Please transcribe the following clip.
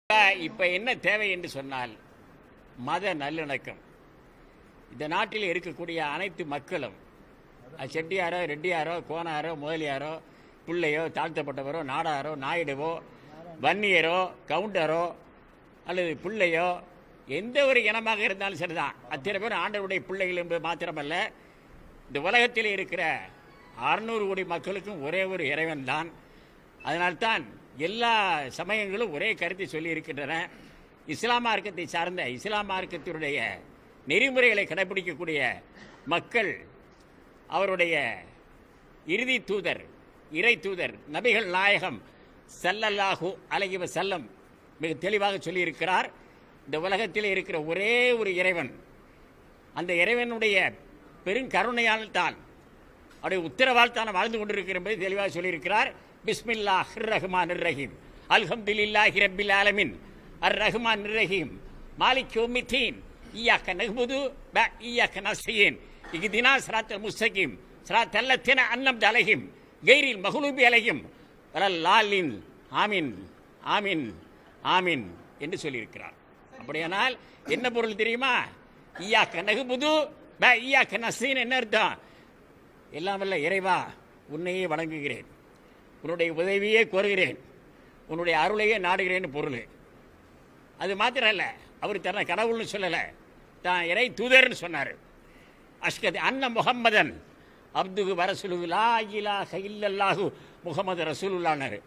இப்ப என்ன தேவை என்று சொன்னால் மத நல்லிணக்கம். இந்த நாட்டில் இருக்கக்கூடிய அனைத்து மக்களும், செட்டியாரோ ரெட்டியாரோ கோனாரோ முதலியாரோ பிள்ளையோ தாழ்த்தப்பட்டவரோ நாடாரோ நாயுடுவோ வன்னியரோ கவுண்டரோ அல்லது பிள்ளையோ எந்த ஒரு இனமாக இருந்தாலும் சரிதான், அத்தனை பேர் ஆண்டவருடைய பிள்ளைகள் என்பது மாத்திரமல்ல, இந்த உலகத்தில் இருக்கிற 600 கோடி மக்களுக்கும் ஒரே ஒரு இறைவன் தான். அதனால்தான் எல்லா சமயங்களும் ஒரே கருத்தை சொல்லி இருக்கின்றன. இஸ்லாம் மார்க்கத்தை சார்ந்த இஸ்லாம் மார்க்கத்தினுடைய நெறிமுறைகளை கடைபிடிக்கக்கூடிய மக்கள் அவருடைய இறுதி தூதர் இறை தூதர் நபிகள் நாயகம் ஸல்லல்லாஹு அலைஹி வஸல்லம் மிக தெளிவாக சொல்லியிருக்கிறார், இந்த உலகத்தில் இருக்கிற ஒரே ஒரு இறைவன், அந்த இறைவனுடைய பெருங்கருணையால் தான் அவருடைய உத்தரவால் தான் வாழ்ந்து கொண்டிருக்கிற என்பதை தெளிவாக சொல்லியிருக்கிறார். பிஸ்மில்லாஹிர் ரஹ்மானிர் ரஹீம், அல்ஹம்துலில்லாஹி ரப்பில் ஆலமீன், அர் ரஹ்மானிர் ரஹீம், மாலிக் யௌமித்தீன், இய்யாக நஅ்புது வ இய்யாக நஸ்தஈன், இஹ்தினா ஸிராத்தல் முஸ்தகீம், ஸிராத்தல் லதீன அன்அம்த அலைஹிம் கைரில் மக்லூபி அலைஹிம் வலல்லாலின், ஆமீன் ஆமீன் ஆமீன் என்று சொல்லியிருக்கிறார். அப்படியானால் என்ன பொருள் தெரியுமா? இய்யாக நஅ்புது வ இய்யாக நஸ்தஈன் என்ன அர்த்தம்? எல்லாம் வல்ல இறைவா, உன்னையே வணங்குகிறேன், உன்னுடைய உதவியே கோருகிறேன், உன்னுடைய அருளையே நாடுகிறேன்னு பொருள். அது மாத்திரம் இல்லை, அவர் தன்னை கடவுள்னு சொல்லலை, தான் இறை தூதர்னு சொன்னார். அஷ்கத் அன்ன முஹம்மதன் அப்துகு வரசுலு லா இலாஹ இல்லல்லாஹு முஹம்மது ரசூலுல்லாஹ்னாரு.